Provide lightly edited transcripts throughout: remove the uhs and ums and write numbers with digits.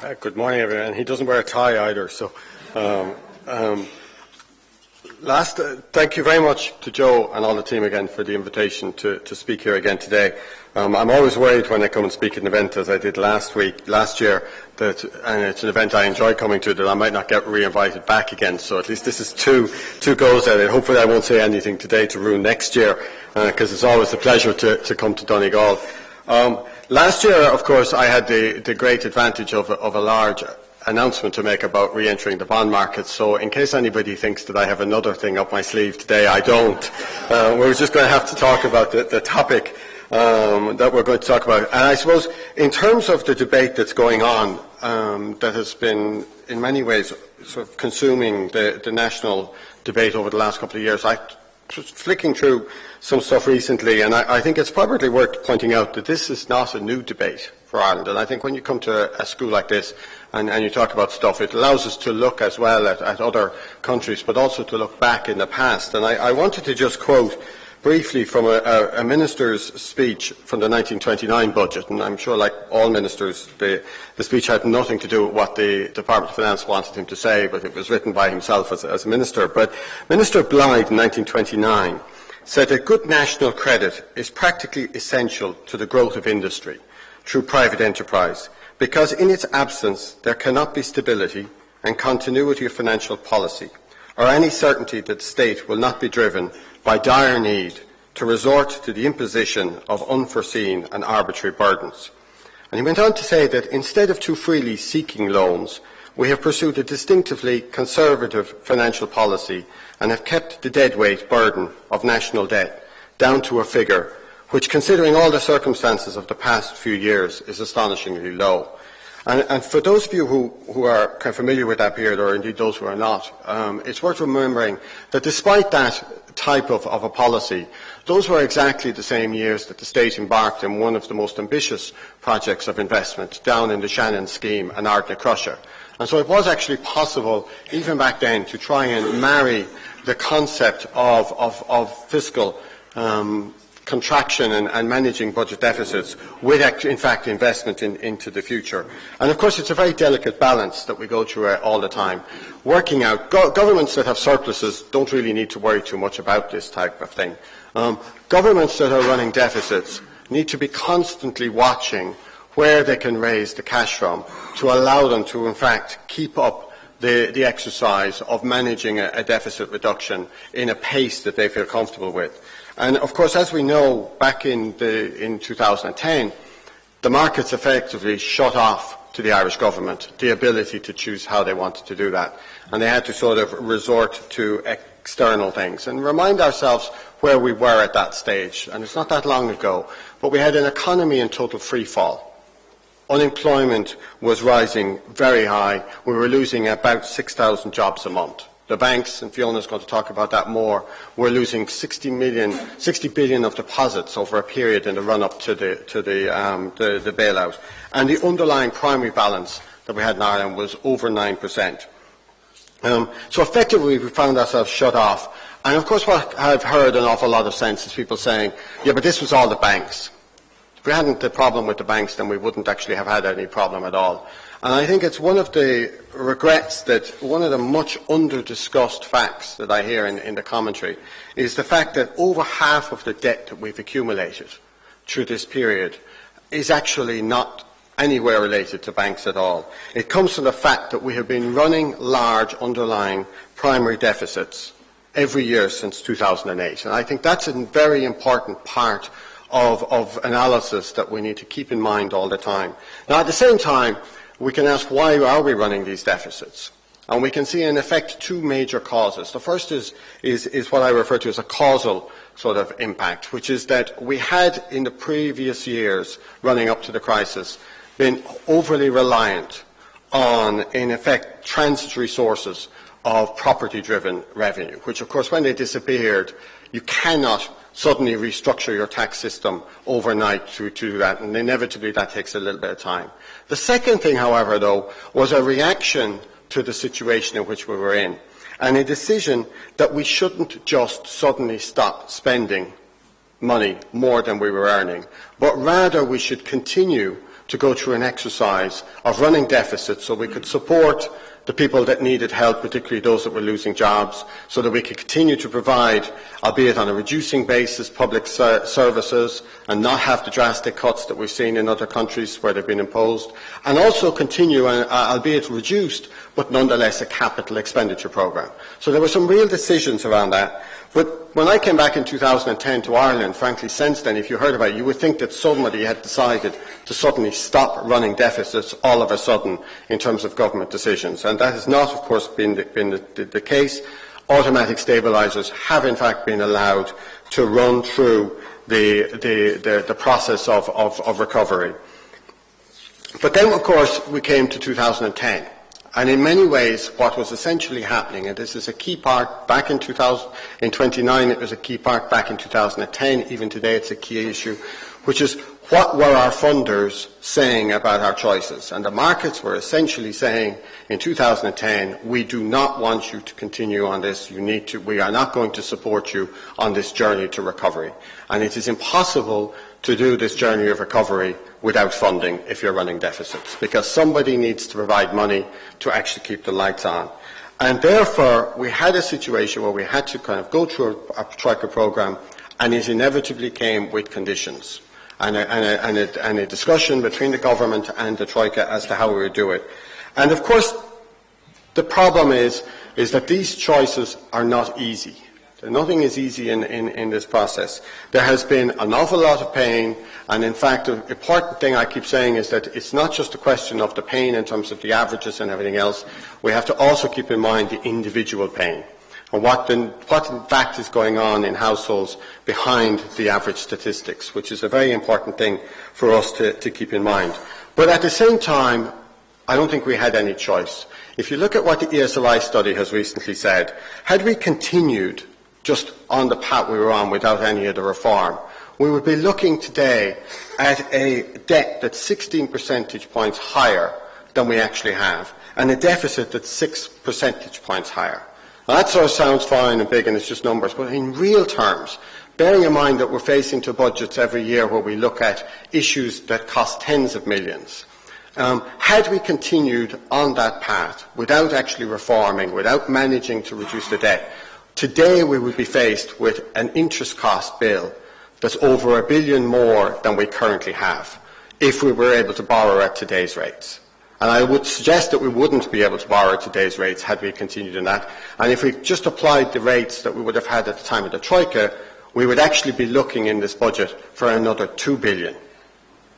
Good morning, everyone. He doesn't wear a tie either. So, thank you very much to Joe and all the team again for the invitation to speak here again today. I'm always worried when I come and speak at an event, as I did last year, and it's an event I enjoy coming to, that I might not get re-invited back again. So at least this is two goes at it. Hopefully I won't say anything today to ruin next year, because it's always a pleasure to come to Donegal. Last year, of course, I had the great advantage of a large announcement to make about re-entering the bond market. So in case anybody thinks that I have another thing up my sleeve today, I don't. We're just going to have to talk about the topic that we're going to talk about. And I suppose in terms of the debate that's going on, that has been in many ways sort of consuming the national debate over the last couple of years, I was flicking through some stuff recently, and I think it's probably worth pointing out that this is not a new debate for Ireland. And I think when you come to a school like this and you talk about stuff, it allows us to look as well at other countries, but also to look back in the past. And I wanted to just quote briefly from a minister's speech from the 1929 budget, and I'm sure, like all ministers, the speech had nothing to do with what the Department of Finance wanted him to say, but it was written by himself as a minister. But Minister Blythe in 1929 said that good national credit is practically essential to the growth of industry through private enterprise, because in its absence there cannot be stability and continuity of financial policy, or any certainty that the state will not be driven by dire need to resort to the imposition of unforeseen and arbitrary burdens. And he went on to say that instead of too freely seeking loans, we have pursued a distinctively conservative financial policy and have kept the deadweight burden of national debt down to a figure which, considering all the circumstances of the past few years, is astonishingly low. And for those of you who are kind of familiar with that period, or indeed those who are not, it's worth remembering that despite that type of a policy, those were exactly the same years that the state embarked in one of the most ambitious projects of investment down in the Shannon scheme and Ardnacrusher. And so it was actually possible, even back then, to try and marry the concept of fiscal contraction and managing budget deficits with, in fact, investment into the future. And of course, it's a very delicate balance that we go through all the time. Working out, governments that have surpluses don't really need to worry too much about this type of thing. Governments that are running deficits need to be constantly watching where they can raise the cash from to allow them to, in fact, keep up the exercise of managing a deficit reduction in a pace that they feel comfortable with. And of course, as we know, back in 2010, the markets effectively shut off to the Irish government the ability to choose how they wanted to do that. And they had to sort of resort to external things and remind ourselves where we were at that stage. And it's not that long ago, but we had an economy in total free fall. Unemployment was rising very high. We were losing about 6,000 jobs a month. The banks, and Fiona's going to talk about that more, were losing 60 billion of deposits over a period in the run-up to the bailout. And the underlying primary balance that we had in Ireland was over 9%. So effectively, we found ourselves shut off. And of course, what I've heard an awful lot of sense is people saying, yeah, but this was all the banks. If we hadn't the problem with the banks, then we wouldn't actually have had any problem at all. And I think it's one of the regrets that one of the much under-discussed facts that I hear in the commentary is the fact that over half of the debt that we've accumulated through this period is actually not anywhere related to banks at all. It comes from the fact that we have been running large underlying primary deficits every year since 2008. And I think that's a very important part of analysis that we need to keep in mind all the time. Now, at the same time, we can ask, why are we running these deficits? And we can see, in effect, two major causes. The first is what I refer to as a causal sort of impact, which is that we had, in the previous years running up to the crisis, been overly reliant on, in effect, transitory sources of property-driven revenue, which, of course, when they disappeared, you cannot suddenly restructure your tax system overnight to do that, and inevitably that takes a little bit of time. The second thing, however, though, was a reaction to the situation in which we were in, and a decision that we shouldn't just suddenly stop spending money more than we were earning, but rather we should continue to go through an exercise of running deficits so we could support the people that needed help, particularly those that were losing jobs, so that we could continue to provide, albeit on a reducing basis, public services and not have the drastic cuts that we've seen in other countries where they've been imposed, and also continue, albeit reduced, but nonetheless a capital expenditure programme. So there were some real decisions around that. But when I came back in 2010 to Ireland, frankly, since then, if you heard about it, you would think that somebody had decided to suddenly stop running deficits all of a sudden in terms of government decisions. And that has not, of course, been the case. Automatic stabilisers have, in fact, been allowed to run through the process of recovery. But then, of course, we came to 2010. And in many ways, what was essentially happening, and this is a key part back in 2009, it was a key part back in 2010, even today it's a key issue, which is what were our funders saying about our choices? And the markets were essentially saying in 2010, we do not want you to continue on this, we are not going to support you on this journey to recovery. And it is impossible to do this journey of recovery without funding if you're running deficits, because somebody needs to provide money to actually keep the lights on. And therefore, we had a situation where we had to kind of go through a Troika programme, and it inevitably came with conditions and a discussion between the government and the Troika as to how we would do it. And of course, the problem is that these choices are not easy. Nothing is easy in this process. There has been an awful lot of pain, and in fact, the important thing I keep saying is that it's not just a question of the pain in terms of the averages and everything else. We have to also keep in mind the individual pain and what in fact is going on in households behind the average statistics, which is a very important thing for us to keep in mind. But at the same time, I don't think we had any choice. If you look at what the ESRI study has recently said, had we continued just on the path we were on without any of the reform, we would be looking today at a debt that's 16 percentage points higher than we actually have, and a deficit that's 6 percentage points higher. Now, that sort of sounds fine and big and it's just numbers, but in real terms, bearing in mind that we're facing to budgets every year where we look at issues that cost tens of millions, had we continued on that path without actually reforming, without managing to reduce the debt, today we would be faced with an interest cost bill that's over $1 billion more than we currently have if we were able to borrow at today's rates. And I would suggest that we wouldn't be able to borrow at today's rates had we continued in that. And if we just applied the rates that we would have had at the time of the Troika, we would actually be looking in this budget for another $2 billion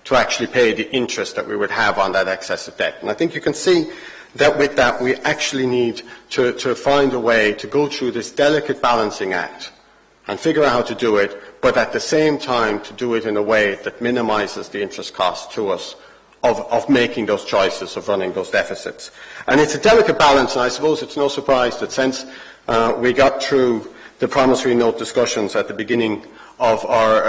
to actually pay the interest that we would have on that excess of debt. And I think you can see that with that we actually need to find a way to go through this delicate balancing act and figure out how to do it, but at the same time to do it in a way that minimises the interest cost to us of making those choices, of running those deficits. And it's a delicate balance, and I suppose it's no surprise that since we got through the promissory note discussions at the beginning of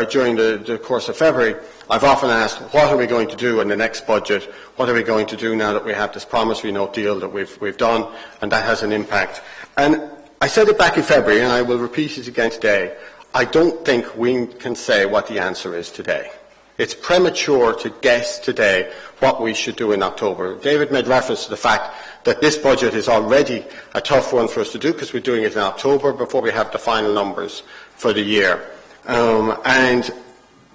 during the course of February, I've often asked, what are we going to do in the next budget? What are we going to do now that we have this promissory note deal that we've done? And that has an impact. And I said it back in February, and I will repeat it again today. I don't think we can say what the answer is today. It's premature to guess today what we should do in October. David made reference to the fact that this budget is already a tough one for us to do because we're doing it in October before we have the final numbers for the year. And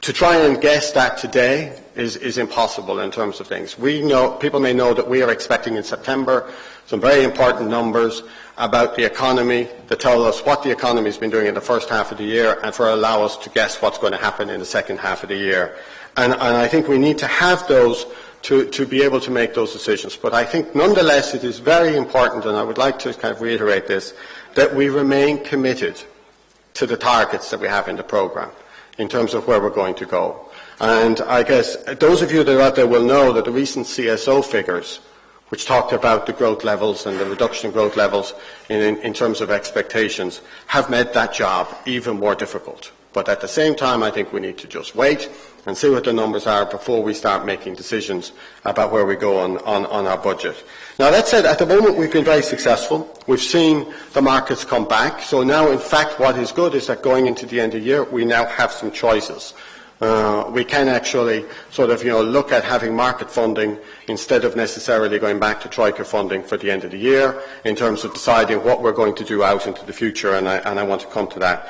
to try and guess that today is impossible in terms of things. We know, people may know that we are expecting in September some very important numbers about the economy that tell us what the economy has been doing in the first half of the year and for allow us to guess what's going to happen in the second half of the year. And I think we need to have those to be able to make those decisions. But I think nonetheless it is very important, and I would like to kind of reiterate this, that we remain committed to the targets that we have in the programme in terms of where we're going to go. And I guess those of you that are out there will know that the recent CSO figures, which talked about the growth levels and the reduction in growth levels in terms of expectations, have made that job even more difficult. But at the same time, I think we need to just wait and see what the numbers are before we start making decisions about where we go on our budget. Now, that said, at the moment we've been very successful. We've seen the markets come back. So now, in fact, what is good is that going into the end of the year, we now have some choices. We can actually sort of, look at having market funding instead of necessarily going back to Troika funding for the end of the year in terms of deciding what we're going to do out into the future, and I want to come to that.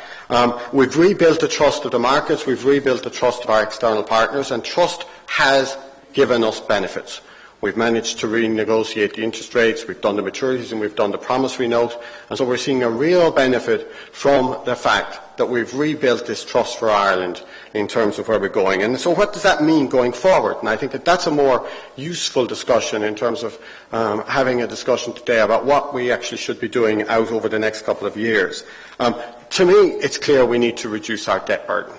We've rebuilt the trust of the markets, we've rebuilt the trust of our external partners, and trust has given us benefits. We've managed to renegotiate the interest rates, we've done the maturities, and we've done the promissory note, and so we're seeing a real benefit from the fact that we've rebuilt this trust for Ireland in terms of where we're going. And so what does that mean going forward? And I think that that's a more useful discussion in terms of having a discussion today about what we actually should be doing out over the next couple of years. To me, it's clear we need to reduce our debt burden.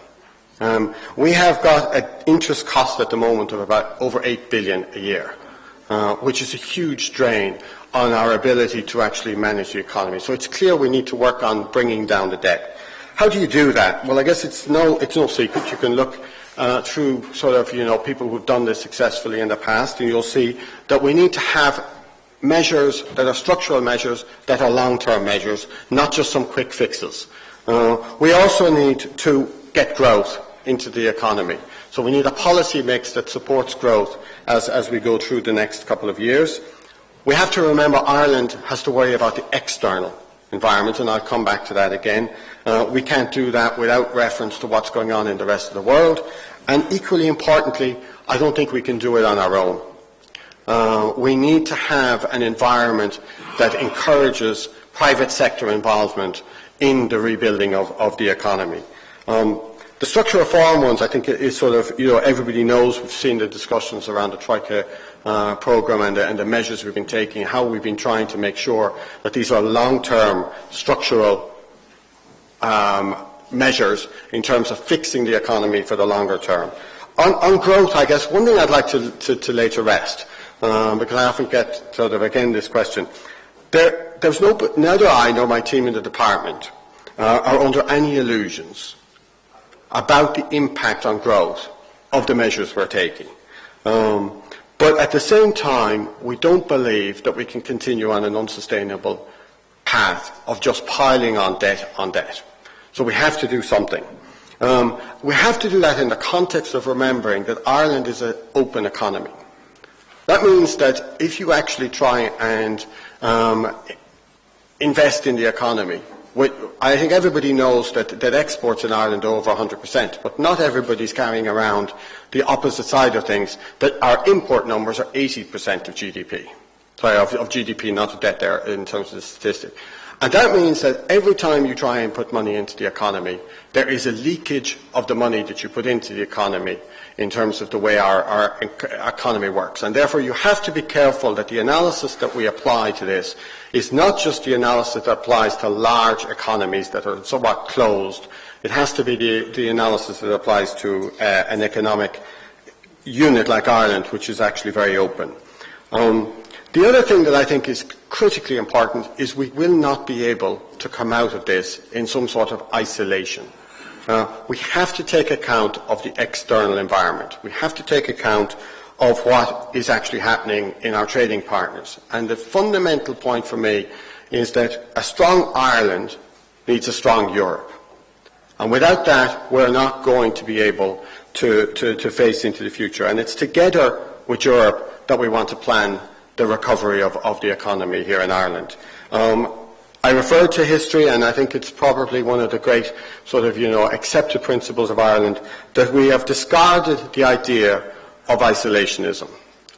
We have got an interest cost at the moment of about over 8 billion a year, which is a huge drain on our ability to actually manage the economy. So it's clear we need to work on bringing down the debt. How do you do that? Well, I guess it's no secret. You can look through sort of, people who've done this successfully in the past, and you'll see that we need to have measures that are structural measures, that are long-term measures, not just some quick fixes. We also need to get growth into the economy. So we need a policy mix that supports growth as we go through the next couple of years. We have to remember Ireland has to worry about the external environment, and I'll come back to that again. We can't do that without reference to what's going on in the rest of the world. And equally importantly, I don't think we can do it on our own. We need to have an environment that encourages private sector involvement in the rebuilding of the economy. The structural reform ones, I think, is sort of, everybody knows. We've seen the discussions around the Troika programme and the measures we've been taking, how we've been trying to make sure that these are long-term structural measures in terms of fixing the economy for the longer term. On growth, I guess, one thing I'd like to lay to rest, because I often get sort of, again, this question. Neither I nor my team in the department are under any illusions about the impact on growth of the measures we're taking. But at the same time, we don't believe that we can continue on an unsustainable path of just piling on debt. So we have to do something. We have to do that in the context of remembering that Ireland is an open economy. That means that if you actually try and invest in the economy, I think everybody knows that exports in Ireland are over 100%, but not everybody's carrying around the opposite side of things, that our import numbers are 80% of GDP. Sorry, of GDP, not of debt there in terms of the statistic. And that means that every time you try and put money into the economy, there is a leakage of the money that you put into the economy in terms of the way our economy works. And therefore you have to be careful that the analysis that we apply to this is not just the analysis that applies to large economies that are somewhat closed. It has to be the analysis that applies to an economic unit like Ireland, which is actually very open. The other thing that I think is critically important is we will not be able to come out of this in some sort of isolation. We have to take account of the external environment. We have to take account of what is actually happening in our trading partners. And the fundamental point for me is that a strong Ireland needs a strong Europe. And without that, we're not going to be able to face into the future. And it's together with Europe that we want to plan the recovery of the economy here in Ireland. I referred to history, and I think it's probably one of the great sort of, accepted principles of Ireland, that we have discarded the idea of isolationism.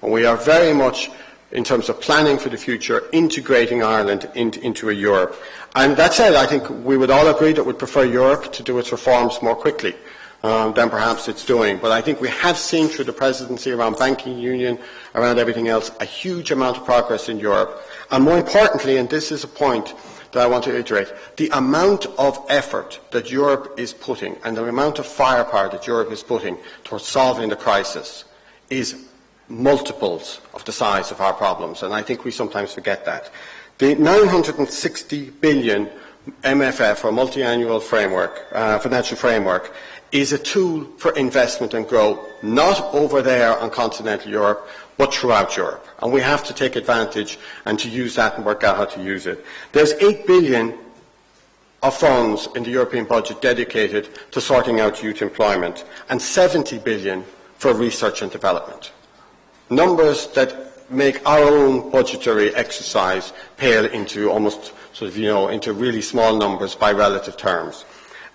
And we are very much, in terms of planning for the future, integrating Ireland into a Europe. And that said, I think we would all agree that we'd prefer Europe to do its reforms more quickly than perhaps it's doing. But I think we have seen through the presidency around banking union, around everything else, a huge amount of progress in Europe. And more importantly, and this is a point that I want to reiterate, the amount of effort that Europe is putting and the amount of firepower that Europe is putting towards solving the crisis is multiples of the size of our problems. And I think we sometimes forget that. The 960 billion MFF, or multi-annual framework, financial framework, is a tool for investment and growth, not over there on continental Europe, but throughout Europe. And we have to take advantage and to use that and work out how to use it. There's 8 billion of funds in the European budget dedicated to sorting out youth employment and 70 billion for research and development. Numbers that make our own budgetary exercise pale into almost into really small numbers by relative terms.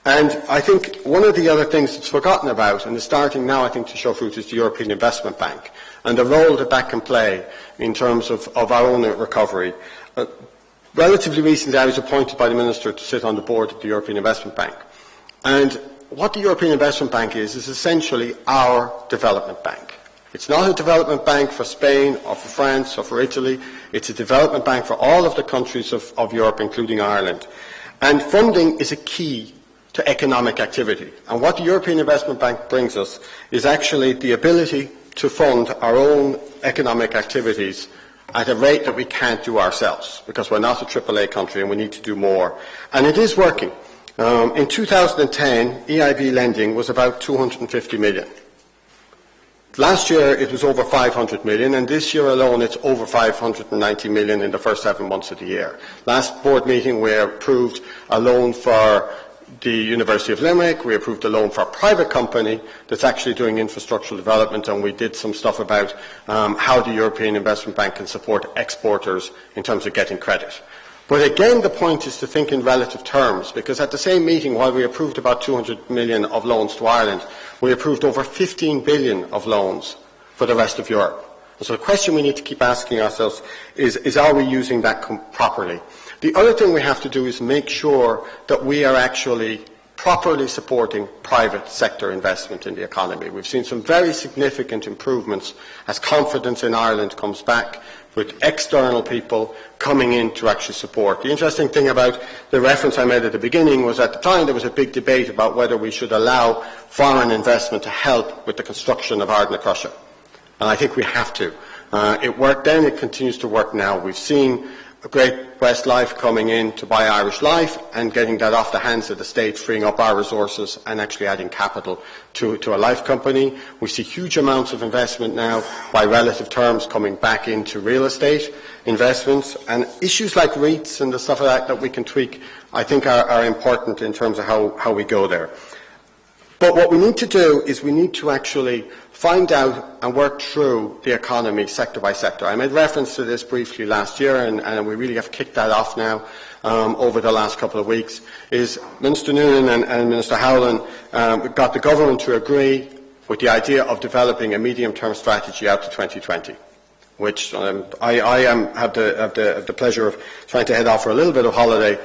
And I think one of the other things that's forgotten about and is starting now, I think, to show fruit is the European Investment Bank and the role that that can play in terms of our own recovery. Relatively recently, I was appointed by the Minister to sit on the board of the European Investment Bank. And what the European Investment Bank is essentially our development bank. It's not a development bank for Spain or for France or for Italy. It's a development bank for all of the countries of Europe, including Ireland. And funding is a key to economic activity. And what the European Investment Bank brings us is actually the ability to fund our own economic activities at a rate that we can't do ourselves, because we're not a AAA country and we need to do more. And it is working. In 2010, EIB lending was about 250 million. Last year it was over 500 million, and this year alone it's over 590 million in the first 7 months of the year. Last board meeting we approved a loan for the University of Limerick, we approved a loan for a private company that's actually doing infrastructural development, and we did some stuff about how the European Investment Bank can support exporters in terms of getting credit. But again, the point is to think in relative terms, because at the same meeting, while we approved about 200 million of loans to Ireland, we approved over 15 billion of loans for the rest of Europe. And so the question we need to keep asking ourselves is are we using that properly? The other thing we have to do is make sure that we are actually properly supporting private sector investment in the economy. We've seen some very significant improvements as confidence in Ireland comes back, with external people coming in to actually support. The interesting thing about the reference I made at the beginning was at the time there was a big debate about whether we should allow foreign investment to help with the construction of Ardna Crusher. And I think we have to. It worked then, it continues to work now. We've seen Great West Life coming in to buy Irish Life and getting that off the hands of the state, freeing up our resources and actually adding capital to a life company. We see huge amounts of investment now by relative terms coming back into real estate investments, and issues like REITs and the stuff like that we can tweak, I think are important in terms of how we go there. But what we need to do is we need to actually find out and work through the economy sector by sector. I made reference to this briefly last year, and we really have kicked that off now over the last couple of weeks, is Minister Noonan and Minister Howland got the government to agree with the idea of developing a medium-term strategy out to 2020. Which I have the pleasure of trying to head off for a little bit of holiday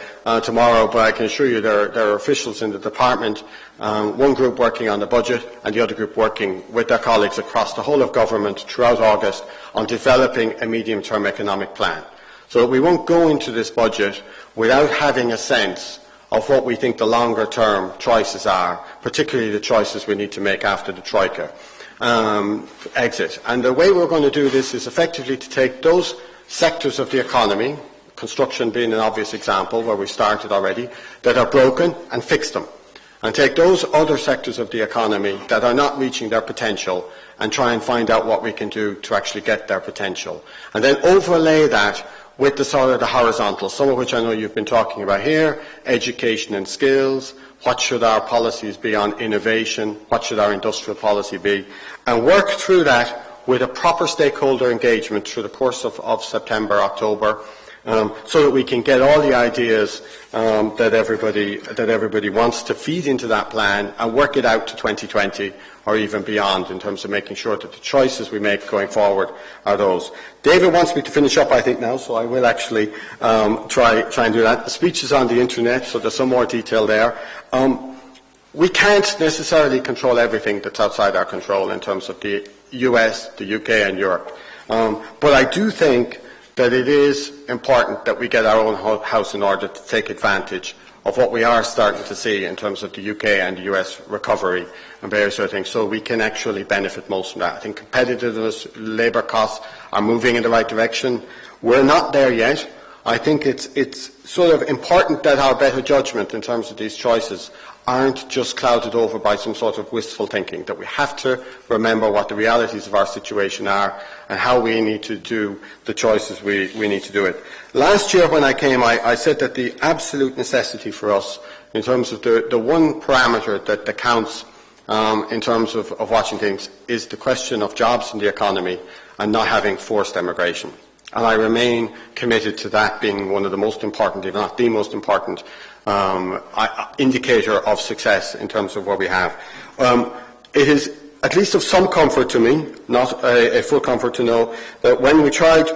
tomorrow, but I can assure you there are officials in the department, one group working on the budget and the other group working with their colleagues across the whole of government throughout August on developing a medium-term economic plan. So that we won't go into this budget without having a sense of what we think the longer-term choices are, particularly the choices we need to make after the Troika exit. And the way we're going to do this is effectively to take those sectors of the economy, construction being an obvious example where we started already, that are broken and fix them. And take those other sectors of the economy that are not reaching their potential and try and find out what we can do to actually get their potential. And then overlay that with the sort of the horizontal, some of which I know you've been talking about here, education and skills, what should our policies be on innovation, what should our industrial policy be, and work through that with a proper stakeholder engagement through the course of September, October, so that we can get all the ideas that everybody wants to feed into that plan and work it out to 2020 or even beyond in terms of making sure that the choices we make going forward are those. David wants me to finish up, I think, now, so I will actually try and do that. The speech is on the internet, so there's some more detail there. We can't necessarily control everything that's outside our control in terms of the US, the UK and Europe. But I do think that it is important that we get our own house in order to take advantage of what we are starting to see in terms of the UK and the US recovery and various other things, so we can actually benefit most from that. I think competitiveness, labour costs are moving in the right direction. We're not there yet. I think it's sort of important that our better judgment in terms of these choices aren't just clouded over by some sort of wistful thinking, that we have to remember what the realities of our situation are and how we need to do the choices we need to do it. Last year when I came, I said that the absolute necessity for us, in terms of the one parameter that counts in terms of watching things, is the question of jobs in the economy and not having forced emigration. And I remain committed to that being one of the most important, if not the most important, indicator of success in terms of what we have. It is at least of some comfort to me, not a full comfort, to know that when we tried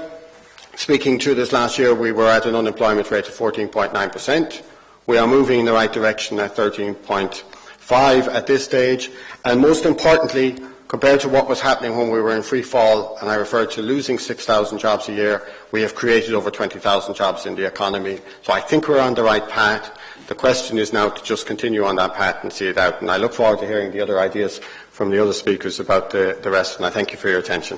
speaking to this last year, we were at an unemployment rate of 14.9%. We are moving in the right direction at 13.5% at this stage, and most importantly, compared to what was happening when we were in free fall, and I referred to losing 6,000 jobs a year, we have created over 20,000 jobs in the economy. So I think we're on the right path. The question is now to just continue on that path and see it out. And I look forward to hearing the other ideas from the other speakers about the rest, and I thank you for your attention.